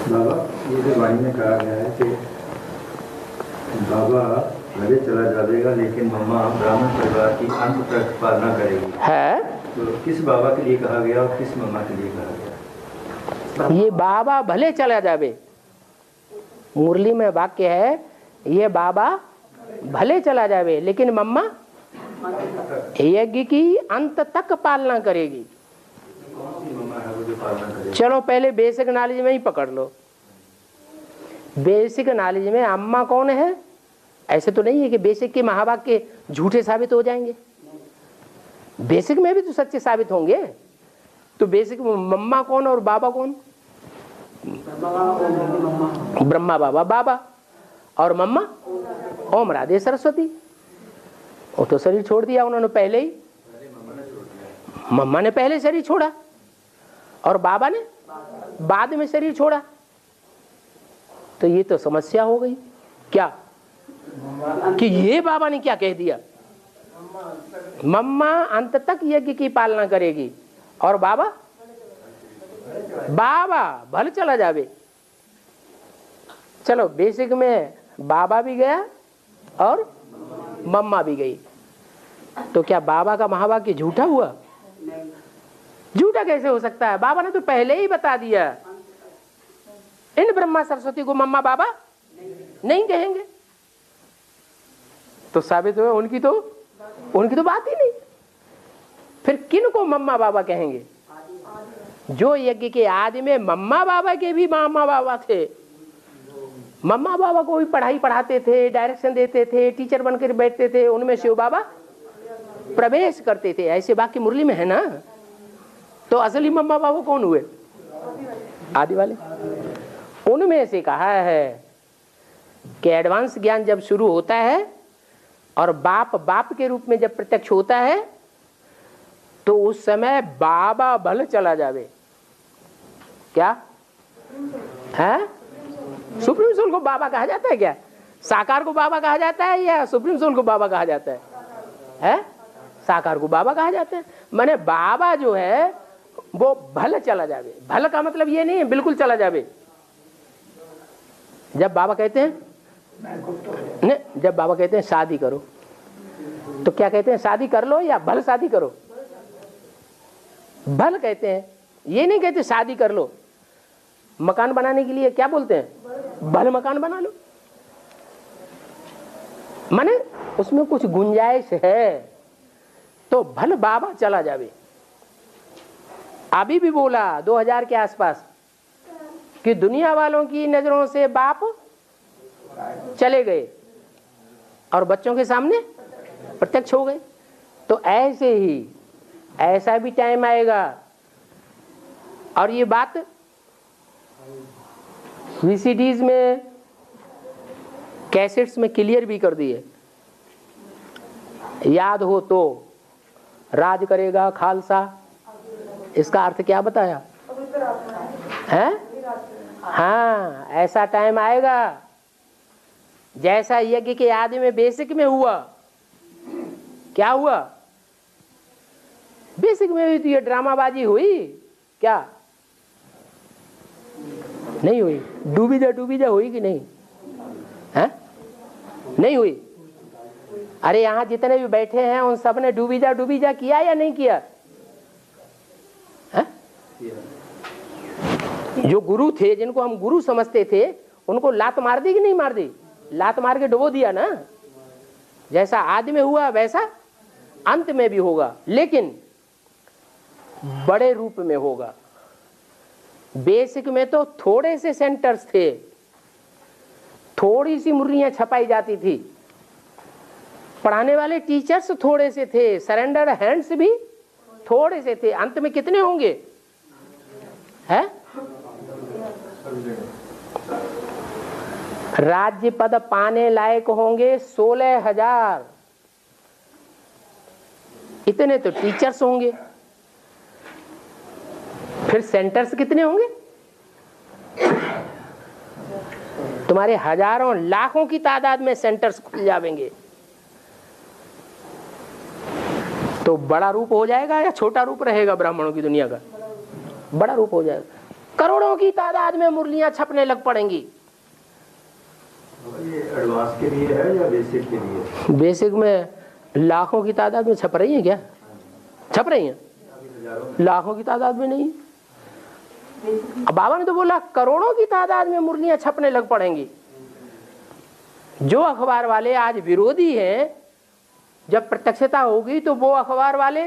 बाबा, ये जो वाणी में कहा गया है कि बाबा भले चला जाएगा लेकिन मम्मा ब्राह्मण परिवार की अंत तक पालना करेगी है, तो किस बाबा के लिए कहा गया और किस मम्मा के लिए कहा गया? ये बाबा भले चला जावे, मुरली में वाक्य है, ये बाबा भले चला जावे लेकिन मम्मा यज्ञ की अंत तक पालना करेगी। कौन सी मम्मा है वो जो पालना करेगी? चलो पहले बेसिक नॉलेज में ही पकड़ लो। बेसिक नॉलेज में अम्मा कौन है? ऐसे तो नहीं है कि बेसिक के महावाक्य झूठे साबित हो जाएंगे, बेसिक में भी तो सच्चे साबित होंगे। तो बेसिक में मम्मा कौन और बाबा कौन? ब्रह्मा बाबा बाबा, और मम्मा ओम राधे सरस्वती। वो तो शरीर छोड़ दिया उन्होंने पहले ही, मम्मा ने पहले शरीर छोड़ा और बाबा ने बाद में शरीर छोड़ा। तो ये तो समस्या हो गई क्या कि ये बाबा ने क्या कह दिया, मम्मा अंत तक यज्ञ की पालना करेगी और बाबा भले चला जावे। चलो बेसिक में बाबा भी गया और मम्मा भी गई, तो क्या बाबा का महावाक्य झूठा हुआ? झूठा कैसे हो सकता है? बाबा ने तो पहले ही बता दिया, इन ब्रह्मा सरस्वती को मम्मा बाबा नहीं कहेंगे। तो साबित हुआ उनकी तो बात ही नहीं। फिर किन को मम्मा बाबा कहेंगे? जो यज्ञ के आदि में मम्मा बाबा के भी मामा बाबा थे, मम्मा बाबा को भी पढ़ाई पढ़ाते थे, डायरेक्शन देते थे, टीचर बनकर बैठते थे, उनमें शिव बाबा प्रवेश करते थे। ऐसे वाक्य मुरली में है ना। तो असली मम्मा बाबा कौन हुए? आदि वाले। उनमें से कहा है कि एडवांस ज्ञान जब शुरू होता है और बाप के रूप में जब प्रत्यक्ष होता है तो उस समय बाबा भले चला जावे। क्या है? सुप्रीम सोल को बाबा कहा जाता है क्या? साकार को बाबा कहा जाता है या सुप्रीम सोल को बाबा कहा जाता है? साकार को बाबा कहा जाता है। माने बाबा जो है वो भले चला जावे। भले का मतलब ये नहीं है बिल्कुल चला जावे। जब बाबा कहते हैं नहीं, जब बाबा कहते हैं शादी करो तो क्या कहते हैं? शादी कर लो या भल शादी करो? भल कहते हैं, ये नहीं कहते शादी कर लो। मकान बनाने के लिए क्या बोलते हैं? भल मकान बना लो। माने उसमें कुछ गुंजाइश है तो भल बाबा चला जावे। अभी भी बोला 2000 के आसपास कि दुनिया वालों की नजरों से बाप चले गए और बच्चों के सामने प्रत्यक्ष हो गए। तो ऐसे ही ऐसा भी टाइम आएगा। और ये बात VCDs में कैसेट्स में क्लियर भी कर दी है। याद हो तो राज करेगा खालसा, इसका अर्थ क्या बताया है? हाँ, ऐसा टाइम आएगा जैसा यज्ञ के आदि में बेसिक में हुआ। क्या हुआ? बेसिक में भी तो ये ड्रामाबाजी हुई क्या? नहीं हुई। डूबी जा हुई कि नहीं है? नहीं हुई। अरे यहाँ जितने भी बैठे हैं उन सब ने डूबी जा किया या नहीं किया है? जो गुरु थे, जिनको हम गुरु समझते थे, उनको लात मार दी कि नहीं मार दी? लात मार के डुबो दिया ना। जैसा आदि में हुआ वैसा अंत में भी होगा, लेकिन बड़े रूप में होगा। बेसिक में तो थोड़े से सेंटर्स थे, थोड़ी सी मुर्रियां छपाई जाती थी, पढ़ाने वाले टीचर्स थोड़े से थे, सरेंडर हैंड्स भी थोड़े से थे। अंत में कितने होंगे? है राज्य पद पाने लायक होंगे 16,000। इतने तो टीचर्स होंगे। फिर सेंटर्स कितने होंगे? तुम्हारे हजारों लाखों की तादाद में सेंटर्स खुल जाएंगे। तो बड़ा रूप हो जाएगा या छोटा रूप रहेगा? ब्राह्मणों की दुनिया का बड़ा रूप हो जाएगा। करोड़ों की तादाद में मुरलियां छपने लग पड़ेंगी। ये एडवांस के लिए है या बेसिक के लिए? बेसिक में लाखों की तादाद में छप रही है क्या? छप रही हैं, लाखों की तादाद में नहीं। अब बाबा ने तो बोला करोड़ों की तादाद में मुरलियां छपने लग पड़ेंगी। जो अखबार वाले आज विरोधी हैं, जब प्रत्यक्षता होगी तो वो अखबार वाले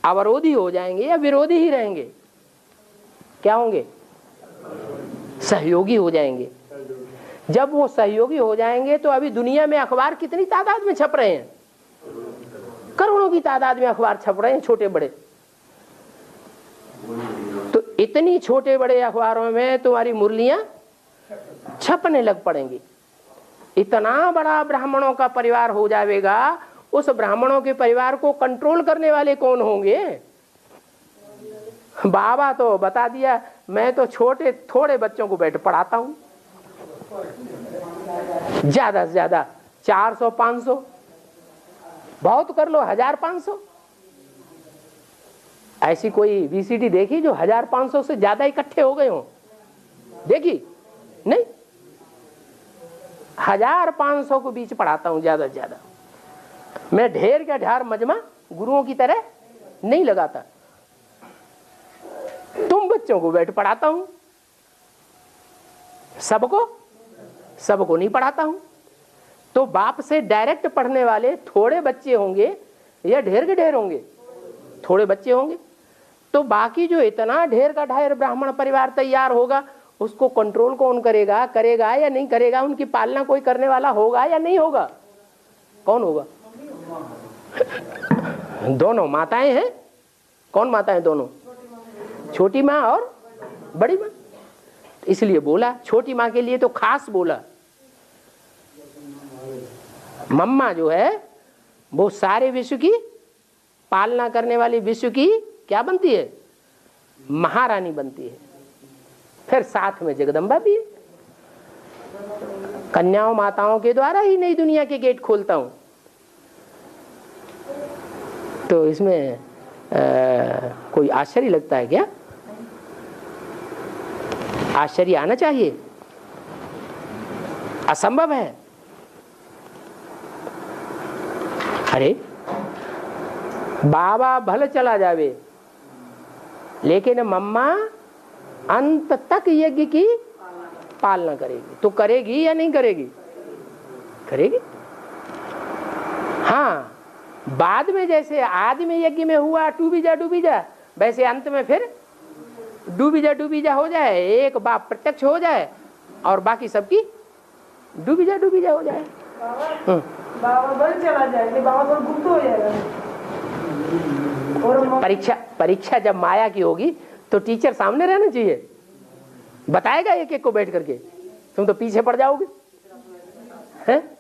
अवरोधी हो जाएंगे या विरोधी ही रहेंगे? क्या होंगे? सहयोगी हो जाएंगे। जब वो सहयोगी हो जाएंगे तो अभी दुनिया में अखबार कितनी तादाद में छप रहे हैं? करोड़ों की तादाद में अखबार छप रहे हैं, छोटे बड़े। तो इतनी छोटे बड़े अखबारों में तुम्हारी मुरलियां छपने लग पड़ेंगी। इतना बड़ा ब्राह्मणों का परिवार हो जाएगा, उस ब्राह्मणों के परिवार को कंट्रोल करने वाले कौन होंगे? बाबा तो बता दिया, मैं तो छोटे थोड़े बच्चों को बैठ पढ़ाता हूं, ज्यादा से ज्यादा 400-500, बहुत कर लो 1000-500। ऐसी कोई वीसीडी देखी जो 1000-500 से ज्यादा इकट्ठे हो गए हो? देखी नहीं। 1000-500 को बीच पढ़ाता हूं ज्यादा से ज्यादा। मैं ढेर का ढेर मजमा गुरुओं की तरह नहीं लगाता। तुम बच्चों को बैठ पढ़ाता हूं, सबको नहीं पढ़ाता हूं। तो बाप से डायरेक्ट पढ़ने वाले थोड़े बच्चे होंगे या ढेर के ढेर होंगे? थोड़े बच्चे होंगे। तो बाकी जो इतना ढेर का ढेर ब्राह्मण परिवार तैयार होगा, उसको कंट्रोल कौन करेगा? करेगा या नहीं करेगा? उनकी पालना कोई करने वाला होगा या नहीं होगा? कौन होगा? दोनों माताएं हैं। कौन माताएं? दोनों, छोटी माँ और बड़ी माँ। इसलिए बोला, छोटी माँ के लिए तो खास बोला। मम्मा जो है वो सारे विश्व की पालना करने वाली, विश्व की क्या बनती है? महारानी बनती है। फिर साथ में जगदम्बा भी है। कन्याओं माताओं के द्वारा ही नई दुनिया के गेट खोलता हूं। तो इसमें कोई आश्चर्य लगता है क्या? आश्चर्य आना चाहिए, असंभव है। अरे बाबा भले चला जावे, लेकिन मम्मा अंत तक यज्ञ की पालना करेगी। तो करेगी या नहीं करेगी? करेगी। हाँ, बाद में जैसे आदि में यज्ञ में हुआ डूबी जा, वैसे अंत में फिर डूबी जा हो जाए। एक बाप प्रत्यक्ष हो जाए और बाकी सबकी डूबी जा हो जाए। बाबा बल चला जाए, बाबा पर गुप्त हो जाएगा। परीक्षा जब माया की होगी तो टीचर सामने रहना चाहिए, बताएगा एक एक को बैठ करके। तुम तो पीछे पड़ जाओगे हैं?